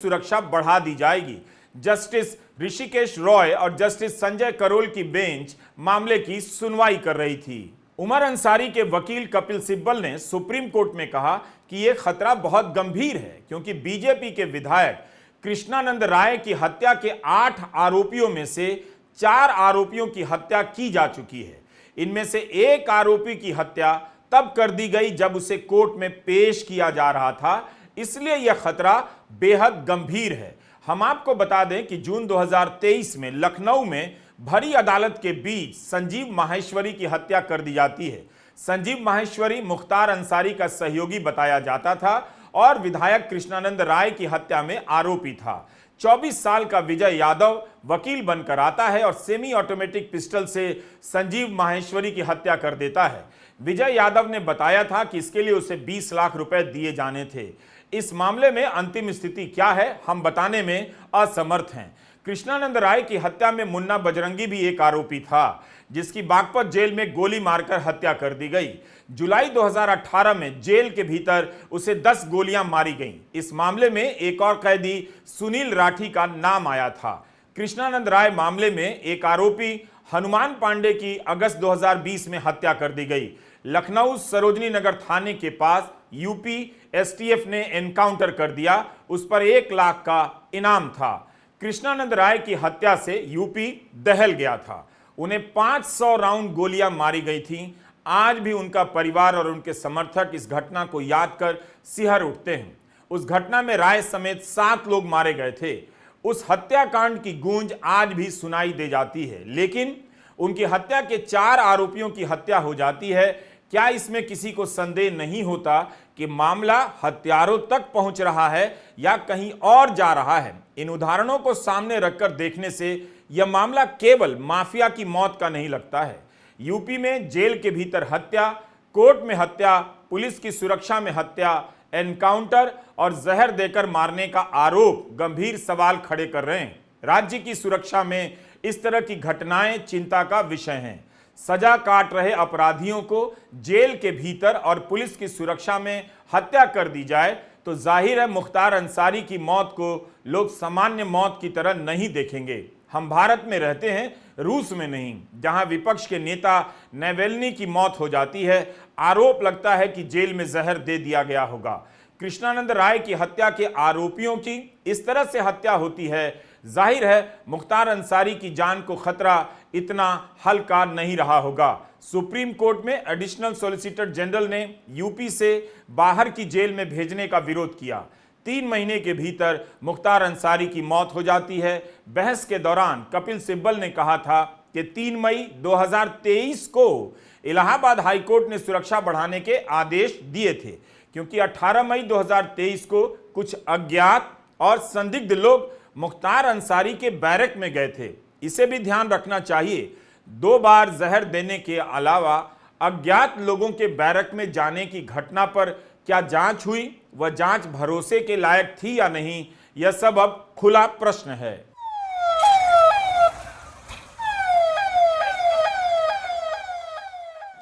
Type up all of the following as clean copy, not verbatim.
सुरक्षा बढ़ा दी जाएगी। जस्टिस ऋषिकेश रॉय और जस्टिस संजय करोल की बेंच मामले की सुनवाई कर रही थी। उमर अंसारी के वकील कपिल सिब्बल ने सुप्रीम कोर्ट में कहा कि यह खतरा बहुत गंभीर है, क्योंकि बीजेपी के विधायक कृष्णानंद राय की हत्या के 8 आरोपियों में से 4 आरोपियों की हत्या की जा चुकी है। इनमें से एक आरोपी की हत्या तब कर दी गई जब उसे कोर्ट में पेश किया जा रहा था, इसलिए यह खतरा बेहद गंभीर है। हम आपको बता दें कि जून 2023 में लखनऊ में भरी अदालत के बीच संजीव माहेश्वरी की हत्या कर दी जाती है। संजीव माहेश्वरी मुख्तार अंसारी का सहयोगी बताया जाता था और विधायक कृष्णानंद राय की हत्या में आरोपी था। 24 साल का विजय यादव वकील बनकर आता है और सेमी ऑटोमेटिक पिस्टल से संजीव माहेश्वरी की हत्या कर देता है। विजय यादव ने बताया था कि इसके लिए उसे 20 लाख रुपए दिए जाने थे। इस मामले में अंतिम स्थिति क्या है, हम बताने में असमर्थ हैं। कृष्णानंद राय की हत्या में मुन्ना बजरंगी भी एक आरोपी था, जिसकी बागपत जेल में गोली मारकर हत्या कर दी गई। जुलाई 2018 में जेल के भीतर उसे 10 गोलियां मारी गईं। इस मामले में एक और कैदी सुनील राठी का नाम आया था। कृष्णानंद राय मामले में एक आरोपी हनुमान पांडे की अगस्त 2020 में हत्या कर दी गई। लखनऊ सरोजनी नगर थाने के पास यूपी एसटीएफ ने एनकाउंटर कर दिया, उस पर 1 लाख का इनाम था। कृष्णानंद राय की हत्या से यूपी दहल गया था। उन्हें 500 राउंड गोलियां मारी गई थीं। आज भी उनका परिवार और उनके समर्थक इस घटना को याद कर सिहर उठते हैं। उस घटना में राय समेत 7 लोग मारे गए थे। उस हत्याकांड की गूंज आज भी सुनाई दे जाती है, लेकिन उनकी हत्या के 4 आरोपियों की हत्या हो जाती है। क्या इसमें किसी को संदेह नहीं होता कि मामला हत्यारों तक पहुंच रहा है या कहीं और जा रहा है? इन उदाहरणों को सामने रखकर देखने से यह मामला केवल माफिया की मौत का नहीं लगता है। यूपी में जेल के भीतर हत्या, कोर्ट में हत्या, पुलिस की सुरक्षा में हत्या, एनकाउंटर और जहर देकर मारने का आरोप गंभीर सवाल खड़े कर रहे हैं। राज्य की सुरक्षा में इस तरह की घटनाएं चिंता का विषय हैं। सजा काट रहे अपराधियों को जेल के भीतर और पुलिस की सुरक्षा में हत्या कर दी जाए तो जाहिर है मुख्तार अंसारी की मौत को लोग सामान्य मौत की तरह नहीं देखेंगे। हम भारत में रहते हैं, रूस में नहीं, जहां विपक्ष के नेता नेवेल्नी की मौत हो जाती है। आरोप लगता है कि जेल में जहर दे दिया गया होगा। कृष्णानंद राय की हत्या के आरोपियों की इस तरह से हत्या होती है, जाहिर है मुख्तार अंसारी की जान को खतरा इतना हल्का नहीं रहा होगा। सुप्रीम कोर्ट में एडिशनल सॉलिसिटर जनरल ने यूपी से बाहर की जेल में भेजने का विरोध किया। 3 महीने के भीतर मुख्तार अंसारी की मौत हो जाती है। बहस के दौरान कपिल सिब्बल ने कहा था कि 3 मई 2023 को इलाहाबाद हाईकोर्ट ने सुरक्षा बढ़ाने के आदेश दिए थे, क्योंकि 18 मई 2023 को कुछ अज्ञात और संदिग्ध लोग मुख्तार अंसारी के बैरक में गए थे। इसे भी ध्यान रखना चाहिए। 2 बार जहर देने के अलावा अज्ञात लोगों के बैरक में जाने की घटना पर क्या जांच हुई, वह जांच भरोसे के लायक थी या नहीं, यह सब अब खुला प्रश्न है।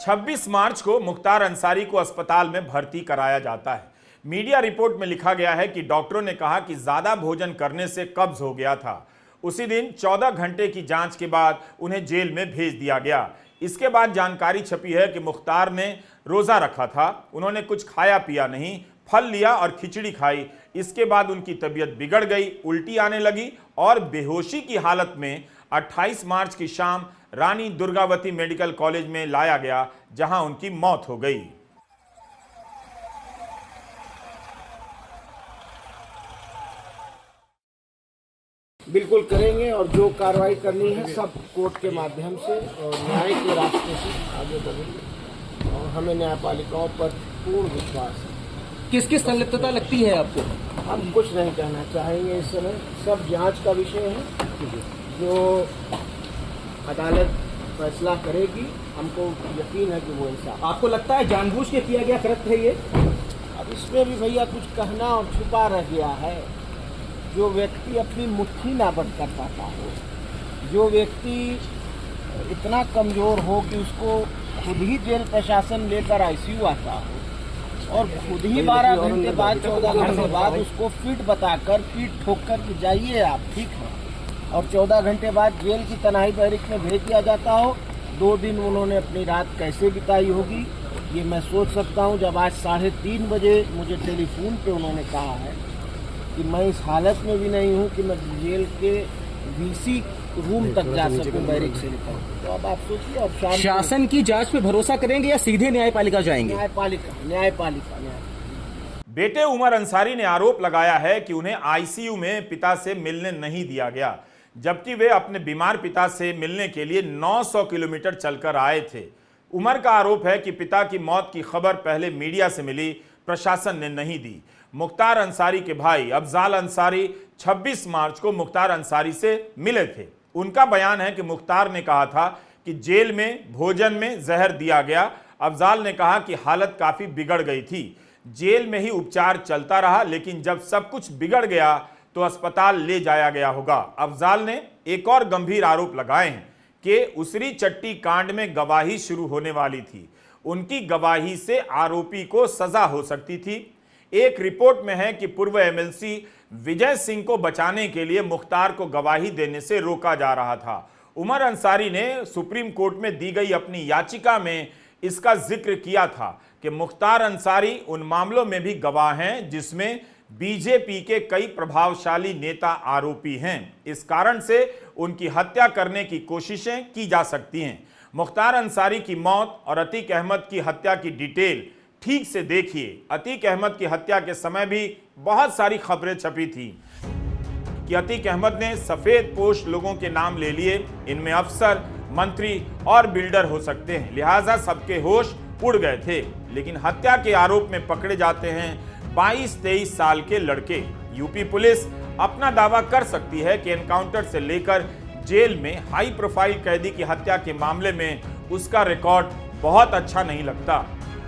छब्बीस मार्च को मुख्तार अंसारी को अस्पताल में भर्ती कराया जाता है। मीडिया रिपोर्ट में लिखा गया है कि डॉक्टरों ने कहा कि ज्यादा भोजन करने से कब्ज हो गया था। उसी दिन 14 घंटे की जांच के बाद उन्हें जेल में भेज दिया गया। इसके बाद जानकारी छपी है कि मुख्तार ने रोजा रखा था। उन्होंने कुछ खाया पिया नहीं, फल लिया और खिचड़ी खाई। इसके बाद उनकी तबीयत बिगड़ गई, उल्टी आने लगी और बेहोशी की हालत में 28 मार्च की शाम रानी दुर्गावती मेडिकल कॉलेज में लाया गया, जहां उनकी मौत हो गई। बिल्कुल करेंगे और जो कार्रवाई करनी है सब कोर्ट के माध्यम से और न्याय के रास्ते से आगे बढ़ेंगे और हमें न्यायपालिकाओं पर पूर्ण विश्वास है। किसकी संलिप्तता लगती है आपको? हम कुछ नहीं कहना चाहेंगे इस समय, सब जांच का विषय है। जो अदालत फैसला करेगी, हमको यकीन है कि वो इंसाफ। आपको लगता है जानबूझ के किया गया कृत्य है ये? अब इसमें भी भैया कुछ कहना और छुपा रह गया है। जो व्यक्ति अपनी मुट्ठी ना बंद कर पाता हो, जो व्यक्ति इतना कमजोर हो कि उसको खुद ही जेल प्रशासन लेकर आईसीयू आता हो, और खुद ही 12 घंटे बाद 14 घंटे बाद उसको फिट बताकर पीठ ठोक कर कि जाइए आप ठीक है, और 14 घंटे बाद जेल की तनाई बैरिक में भेज दिया जाता हो। 2 दिन उन्होंने अपनी रात कैसे बिताई होगी ये मैं सोच सकता हूँ। जब आज 3:30 बजे मुझे टेलीफोन पे उन्होंने कहा है कि मैं इस हालत में भी नहीं हूँ कि मैं जेल के वीसी रूम तक जा सकूं बैरिक से निकल, तो अब आप सोचिए। अब शासन की जांच पे भरोसा करेंगे या सीधे न्यायपालिका जाएंगे? न्यायपालिका। बेटे उमर अंसारी ने आरोप लगाया है कि उन्हें आईसीयू में पिता से मिलने नहीं दिया गया, जबकि वे अपने बीमार पिता से मिलने के लिए 900 किलोमीटर चलकर आए थे। उमर का आरोप है कि पिता की मौत की खबर पहले मीडिया से मिली, प्रशासन ने नहीं दी। मुख्तार अंसारी के भाई अफजाल अंसारी 26 मार्च को मुख्तार अंसारी से मिले थे। उनका बयान है कि मुख्तार ने कहा था कि जेल में भोजन में जहर दिया गया। अफजाल ने कहा कि हालत काफी बिगड़ गई थी, जेल में ही उपचार चलता रहा, लेकिन जब सब कुछ बिगड़ गया तो अस्पताल ले जाया गया होगा। अफजाल ने एक और गंभीर आरोप लगाए हैं कि उसरी चट्टी कांड में गवाही शुरू होने वाली थी। उनकी गवाही से आरोपी को सजा हो सकती थी। एक रिपोर्ट में है कि पूर्व एमएलसी विजय सिंह को बचाने के लिए मुख्तार को गवाही देने से रोका जा रहा था। उमर अंसारी ने सुप्रीम कोर्ट में दी गई अपनी याचिका में इसका जिक्र किया था कि मुख्तार अंसारी उन मामलों में भी गवाह हैं जिसमें बीजेपी के कई प्रभावशाली नेता आरोपी हैं। इस कारण से उनकी हत्या करने की कोशिशें की जा सकती हैं। मुख्तार अंसारी की मौत और अतीक अहमद की हत्या की डिटेल ठीक से देखिए। अतीक अहमद की हत्या के समय भी बहुत सारी खबरें छपी थी कि अतीक अहमद ने सफेद पोश लोगों के नाम ले लिए, इनमें अफसर, मंत्री और बिल्डर हो सकते हैं, लिहाजा सबके होश उड़ गए थे। लेकिन हत्या के आरोप में पकड़े जाते हैं 22-23 साल के लड़के। यूपी पुलिस अपना दावा कर सकती है कि एनकाउंटर से लेकर जेल में हाई प्रोफाइल कैदी की हत्या के मामले में उसका रिकॉर्ड बहुत अच्छा नहीं लगता।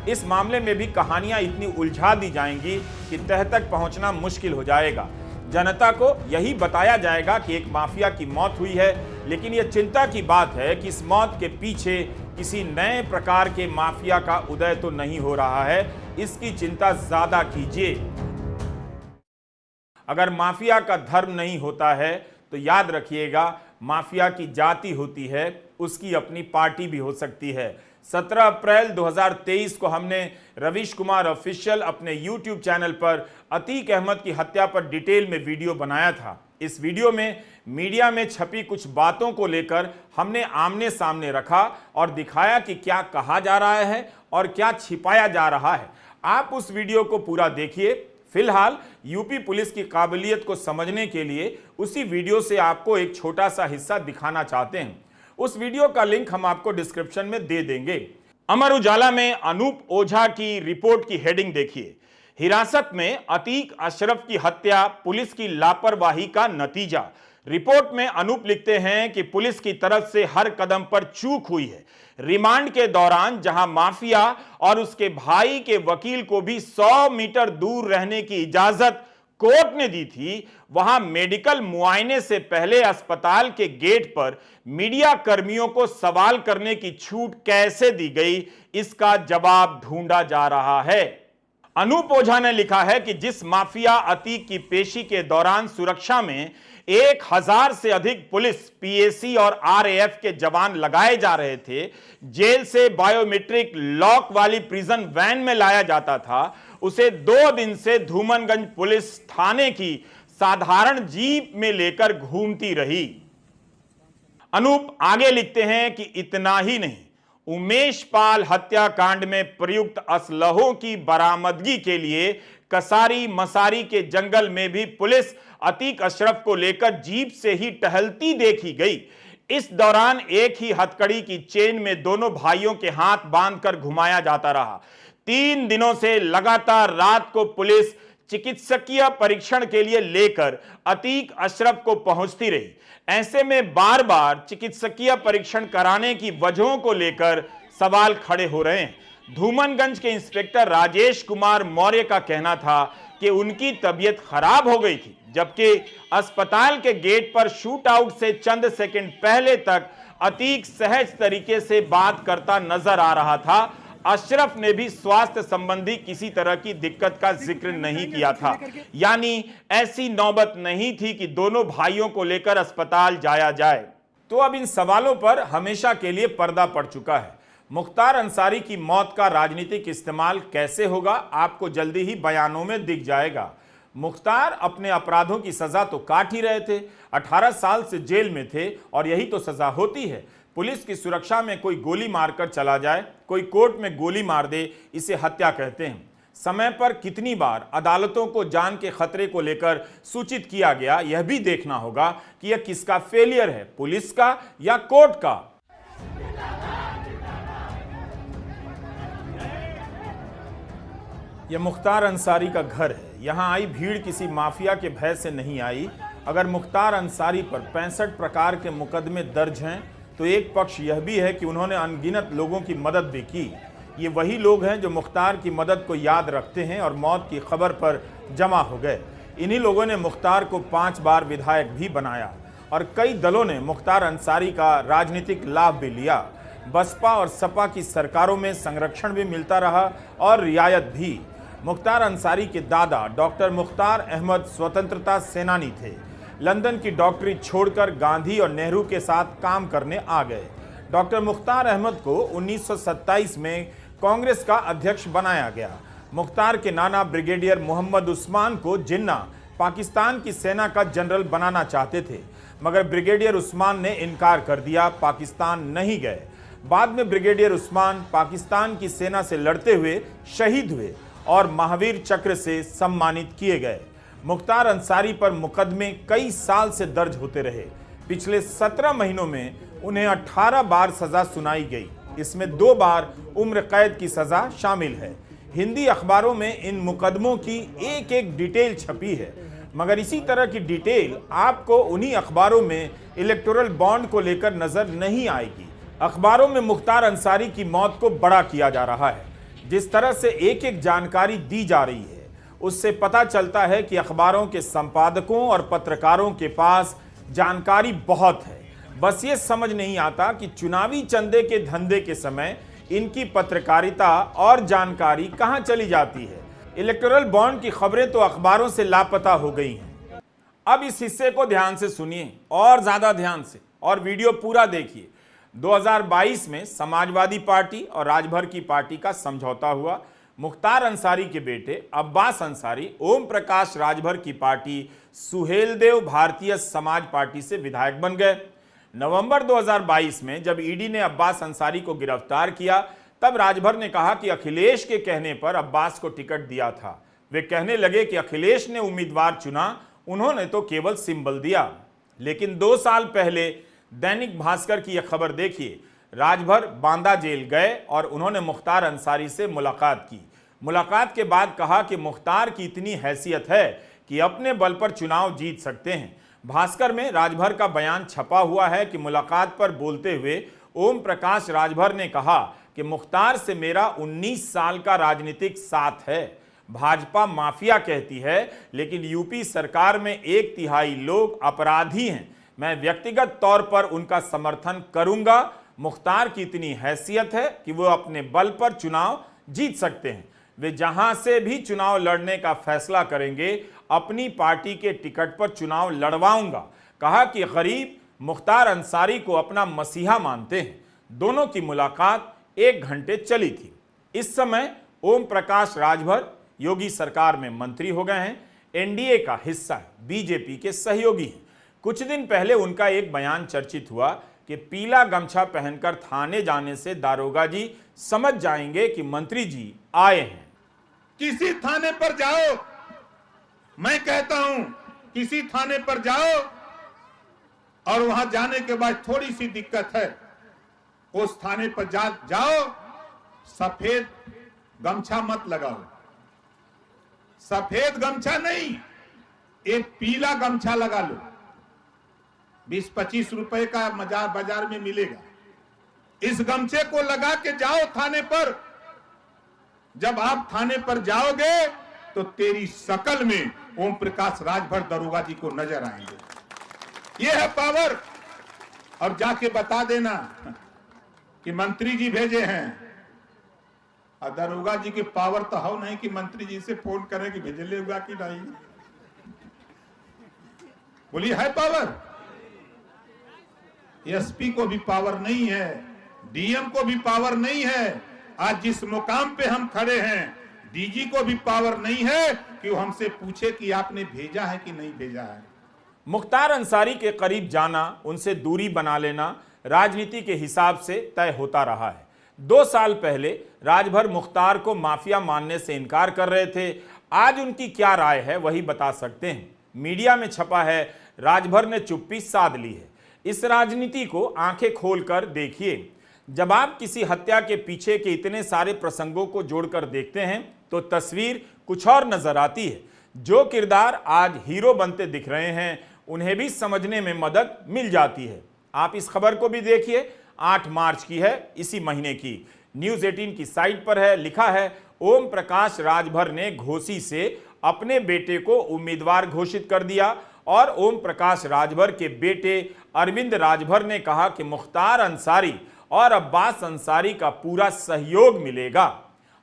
इस मामले में भी कहानियां इतनी उलझा दी जाएंगी कि तह तक पहुंचना मुश्किल हो जाएगा। जनता को यही बताया जाएगा कि एक माफिया की मौत हुई है, लेकिन यह चिंता की बात है कि इस मौत के पीछे किसी नए प्रकार के माफिया का उदय तो नहीं हो रहा है। इसकी चिंता ज्यादा कीजिए। अगर माफिया का धर्म नहीं होता है तो याद रखिएगा, माफिया की जाति होती है, उसकी अपनी पार्टी भी हो सकती है। 17 अप्रैल 2023 को हमने रवीश कुमार ऑफिशियल अपने YouTube चैनल पर अतीक अहमद की हत्या पर डिटेल में वीडियो बनाया था। इस वीडियो में मीडिया में छपी कुछ बातों को लेकर हमने आमने सामने रखा और दिखाया कि क्या कहा जा रहा है और क्या छिपाया जा रहा है। आप उस वीडियो को पूरा देखिए। फिलहाल यूपी पुलिस की काबिलियत को समझने के लिए उसी वीडियो से आपको एक छोटा सा हिस्सा दिखाना चाहते हैं। उस वीडियो का लिंक हम आपको डिस्क्रिप्शन में दे देंगे। अमर उजाला में अनूप ओझा की रिपोर्ट की हेडिंग देखिए, हिरासत में अतीक अशरफ की हत्या पुलिस की लापरवाही का नतीजा। रिपोर्ट में अनूप लिखते हैं कि पुलिस की तरफ से हर कदम पर चूक हुई है। रिमांड के दौरान जहां माफिया और उसके भाई के वकील को भी 100 मीटर दूर रहने की इजाजत कोर्ट ने दी थी, वहां मेडिकल मुआयने से पहले अस्पताल के गेट पर मीडिया कर्मियों को सवाल करने की छूट कैसे दी गई, इसका जवाब ढूंढा जा रहा है। अनूप ओझा ने लिखा है कि जिस माफिया अतीक की पेशी के दौरान सुरक्षा में 1000 से अधिक पुलिस, पीएसी और आरएएफ के जवान लगाए जा रहे थे, जेल से बायोमेट्रिक लॉक वाली प्रिजन वैन में लाया जाता था, उसे 2 दिन से धूमनगंज पुलिस थाने की साधारण जीप में लेकर घूमती रही। अनूप आगे लिखते हैं कि इतना ही नहीं, उमेश पाल हत्याकांड में प्रयुक्त असलहों की बरामदगी के लिए कसारी मसारी के जंगल में भी पुलिस अतीक अशरफ को लेकर जीप से ही टहलती देखी गई। इस दौरान एक ही हथकड़ी की चेन में दोनों भाइयों के हाथ बांधकर घुमाया जाता रहा। 3 दिनों से लगातार रात को पुलिस चिकित्सकीय परीक्षण के लिए लेकर अतीक अशरफ को पहुंचती रही। ऐसे में बार बार चिकित्सकीय परीक्षण कराने की वजहों को लेकर सवाल खड़े हो रहे हैं। धूमनगंज के इंस्पेक्टर राजेश कुमार मौर्य का कहना था कि उनकी तबीयत खराब हो गई थी, जबकि अस्पताल के गेट पर शूट आउट से चंद सेकंड पहले तक अतीक सहज तरीके से बात करता नजर आ रहा था। अशरफ ने भी स्वास्थ्य संबंधी किसी तरह की दिक्कत का जिक्र नहीं किया था। यानी ऐसी नौबत नहीं थी कि दोनों भाइयों को लेकर अस्पताल जाया जाए। तो अब इन सवालों पर हमेशा के लिए पर्दा पड़ चुका है। मुख्तार अंसारी की मौत का राजनीतिक इस्तेमाल कैसे होगा, आपको जल्दी ही बयानों में दिख जाएगा। मुख्तार अपने अपराधों की सजा तो काट ही रहे थे, 18 साल से जेल में थे और यही तो सजा होती है। पुलिस की सुरक्षा में कोई गोली मारकर चला जाए, कोई कोर्ट में गोली मार दे, इसे हत्या कहते हैं। समय पर कितनी बार अदालतों को जान के खतरे को लेकर सूचित किया गया, यह भी देखना होगा कि यह किसका फेलियर है, पुलिस का या कोर्ट का। यह मुख्तार अंसारी का घर है। यहां आई भीड़ किसी माफिया के भय से नहीं आई। अगर मुख्तार अंसारी पर 65 प्रकार के मुकदमे दर्ज हैं तो एक पक्ष यह भी है कि उन्होंने अनगिनत लोगों की मदद भी की। ये वही लोग हैं जो मुख्तार की मदद को याद रखते हैं और मौत की खबर पर जमा हो गए। इन्हीं लोगों ने मुख्तार को 5 बार विधायक भी बनाया और कई दलों ने मुख्तार अंसारी का राजनीतिक लाभ भी लिया। बसपा और सपा की सरकारों में संरक्षण भी मिलता रहा और रियायत भी। मुख्तार अंसारी के दादा डॉक्टर मुख्तार अहमद स्वतंत्रता सेनानी थे। लंदन की डॉक्टरी छोड़कर गांधी और नेहरू के साथ काम करने आ गए। डॉक्टर मुख्तार अहमद को 1927 में कांग्रेस का अध्यक्ष बनाया गया। मुख्तार के नाना ब्रिगेडियर मोहम्मद उस्मान को जिन्ना पाकिस्तान की सेना का जनरल बनाना चाहते थे, मगर ब्रिगेडियर उस्मान ने इनकार कर दिया, पाकिस्तान नहीं गए। बाद में ब्रिगेडियर उस्मान पाकिस्तान की सेना से लड़ते हुए शहीद हुए और महावीर चक्र से सम्मानित किए गए। मुख्तार अंसारी पर मुकदमे कई साल से दर्ज होते रहे। पिछले 17 महीनों में उन्हें 18 बार सजा सुनाई गई। इसमें 2 बार उम्र कैद की सजा शामिल है। हिंदी अखबारों में इन मुकदमों की एक एक डिटेल छपी है, मगर इसी तरह की डिटेल आपको उन्हीं अखबारों में इलेक्टोरल बॉन्ड को लेकर नजर नहीं आएगी। अखबारों में मुख्तार अंसारी की मौत को बड़ा किया जा रहा है। जिस तरह से एक एक जानकारी दी जा रही है, उससे पता चलता है कि अखबारों के संपादकों और पत्रकारों के पास जानकारी बहुत है। बस ये समझ नहीं आता कि चुनावी चंदे के धंधे के समय इनकी पत्रकारिता और जानकारी कहां चली जाती है। इलेक्टोरल बॉन्ड की खबरें तो अखबारों से लापता हो गई हैं। अब इस हिस्से को ध्यान से सुनिए और ज्यादा ध्यान से, और वीडियो पूरा देखिए। 2022 में समाजवादी पार्टी और राजभर की पार्टी का समझौता हुआ। मुख्तार अंसारी के बेटे अब्बास अंसारी ओम प्रकाश राजभर की पार्टी सुहेलदेव भारतीय समाज पार्टी से विधायक बन गए। नवंबर 2022 में जब ईडी ने अब्बास अंसारी को गिरफ्तार किया, तब राजभर ने कहा कि अखिलेश के कहने पर अब्बास को टिकट दिया था। वे कहने लगे कि अखिलेश ने उम्मीदवार चुना, उन्होंने तो केवल सिंबल दिया। लेकिन 2 साल पहले दैनिक भास्कर की यह खबर देखिए। राजभर बांदा जेल गए और उन्होंने मुख्तार अंसारी से मुलाकात की। मुलाकात के बाद कहा कि मुख्तार की इतनी हैसियत है कि अपने बल पर चुनाव जीत सकते हैं। भास्कर में राजभर का बयान छपा हुआ है कि मुलाकात पर बोलते हुए ओम प्रकाश राजभर ने कहा कि मुख्तार से मेरा 19 साल का राजनीतिक साथ है। भाजपा माफिया कहती है, लेकिन यूपी सरकार में 1/3 लोग अपराधी हैं। मैं व्यक्तिगत तौर पर उनका समर्थन करूंगा। मुख्तार की इतनी हैसियत है कि वो अपने बल पर चुनाव जीत सकते हैं। वे जहां से भी चुनाव लड़ने का फैसला करेंगे, अपनी पार्टी के टिकट पर चुनाव लड़वाऊंगा। कहा कि गरीब मुख्तार अंसारी को अपना मसीहा मानते हैं। दोनों की मुलाकात 1 घंटे चली थी। इस समय ओम प्रकाश राजभर योगी सरकार में मंत्री हो गए हैं, एनडीए का हिस्सा है, बीजेपी के सहयोगी हैं। कुछ दिन पहले उनका एक बयान चर्चित हुआ कि पीला गमछा पहनकर थाने जाने से दारोगा जी समझ जाएंगे कि मंत्री जी आए हैं। किसी थाने पर जाओ, मैं कहता हूं किसी थाने पर जाओ और वहां जाने के बाद थोड़ी सी दिक्कत है, उस थाने पर जाओ, सफेद गमछा मत लगाओ। सफेद गमछा नहीं, एक पीला गमछा लगा लो। 20-25 रुपए का बाजार में मिलेगा। इस गमछे को लगा के जाओ थाने पर। जब आप थाने पर जाओगे तो तेरी शकल में ओम प्रकाश राजभर दरोगा जी को नजर आएंगे। यह है पावर। और जाके बता देना कि मंत्री जी भेजे हैं, और दरोगा जी के पावर तो हो नहीं कि मंत्री जी से फोन करें कि भेजले हुआ कि नहीं। बोलिए है पावर? एसपी को भी पावर नहीं है, डीएम को भी पावर नहीं है। आज जिस मुकाम पे हम खड़े हैं, डीजी को भी पावर नहीं है कि वो हमसे पूछे कि आपने भेजा है कि नहीं भेजा है। मुख्तार अंसारी के करीब जाना, उनसे दूरी बना लेना राजनीति के हिसाब से तय होता रहा है। 2 साल पहले राजभर मुख्तार को माफिया मानने से इनकार कर रहे थे। आज उनकी क्या राय है वही बता सकते हैं। मीडिया में छपा है राजभर ने चुप्पी साध ली है। इस राजनीति को आंखें खोलकर देखिए। जब आप किसी हत्या के पीछे के इतने सारे प्रसंगों को जोड़कर देखते हैं तो तस्वीर कुछ और नजर आती है। जो किरदार आज हीरो बनते दिख रहे हैं उन्हें भी समझने में मदद मिल जाती है। आप इस खबर को भी देखिए, 8 मार्च की है, इसी महीने की। न्यूज़ 18 की साइट पर है, लिखा है ओम प्रकाश राजभर ने घोसी से अपने बेटे को उम्मीदवार घोषित कर दिया और ओम प्रकाश राजभर के बेटे अरविंद राजभर ने कहा कि मुख्तार अंसारी और अब्बास अंसारी का पूरा सहयोग मिलेगा।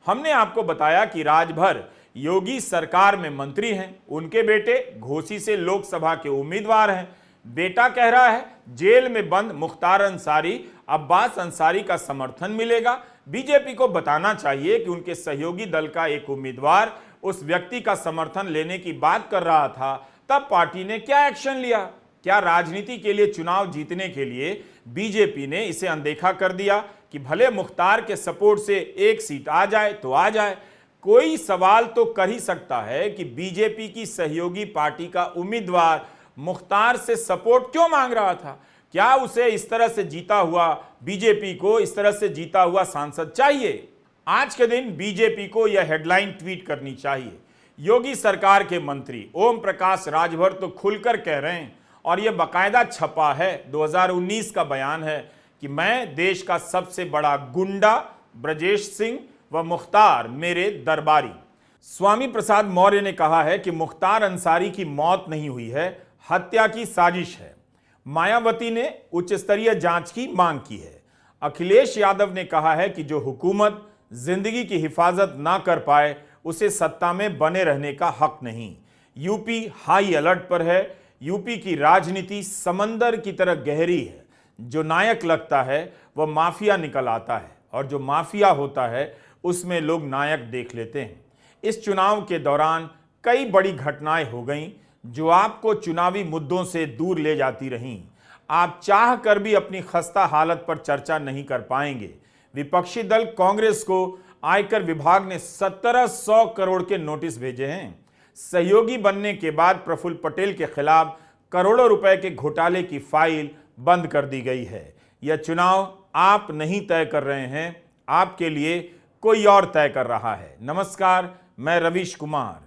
हमने आपको बताया कि राजभर योगी सरकार में मंत्री हैं, उनके बेटे घोसी से लोकसभा के उम्मीदवार हैं। बेटा कह रहा है जेल में बंद मुख्तार अंसारी अब्बास अंसारी का समर्थन मिलेगा। बीजेपी को बताना चाहिए कि उनके सहयोगी दल का एक उम्मीदवार उस व्यक्ति का समर्थन लेने की बात कर रहा था, तब पार्टी ने क्या एक्शन लिया? क्या राजनीति के लिए, चुनाव जीतने के लिए बीजेपी ने इसे अनदेखा कर दिया कि भले मुख्तार के सपोर्ट से 1 सीट आ जाए तो आ जाए? कोई सवाल तो कर ही सकता है कि बीजेपी की सहयोगी पार्टी का उम्मीदवार मुख्तार से सपोर्ट क्यों मांग रहा था? क्या उसे इस तरह से जीता हुआ, बीजेपी को इस तरह से जीता हुआ सांसद चाहिए? आज के दिन बीजेपी को यह हेडलाइन ट्वीट करनी चाहिए। योगी सरकार के मंत्री ओम प्रकाश राजभर तो खुलकर कह रहे हैं और यह बाकायदा छपा है, 2019 का बयान है कि मैं देश का सबसे बड़ा गुंडा ब्रजेश सिंह व मुख्तार मेरे दरबारी। स्वामी प्रसाद मौर्य ने कहा है कि मुख्तार अंसारी की मौत नहीं हुई है, हत्या की साजिश है। मायावती ने उच्च स्तरीय जांच की मांग की है। अखिलेश यादव ने कहा है कि जो हुकूमत जिंदगी की हिफाजत ना कर पाए उसे सत्ता में बने रहने का हक नहीं। यूपी हाई अलर्ट पर है। यूपी की राजनीति समंदर की तरह गहरी है। जो नायक लगता है वह माफिया निकल आता है और जो माफिया होता है उसमें लोग नायक देख लेते हैं। इस चुनाव के दौरान कई बड़ी घटनाएं हो गईं जो आपको चुनावी मुद्दों से दूर ले जाती रहीं। आप चाह कर भी अपनी खस्ता हालत पर चर्चा नहीं कर पाएंगे। विपक्षी दल कांग्रेस को आयकर विभाग ने 1700 करोड़ के नोटिस भेजे हैं। सहयोगी बनने के बाद प्रफुल्ल पटेल के खिलाफ करोड़ों रुपए के घोटाले की फाइल बंद कर दी गई है। यह चुनाव आप नहीं तय कर रहे हैं, आपके लिए कोई और तय कर रहा है। नमस्कार, मैं रवीश कुमार।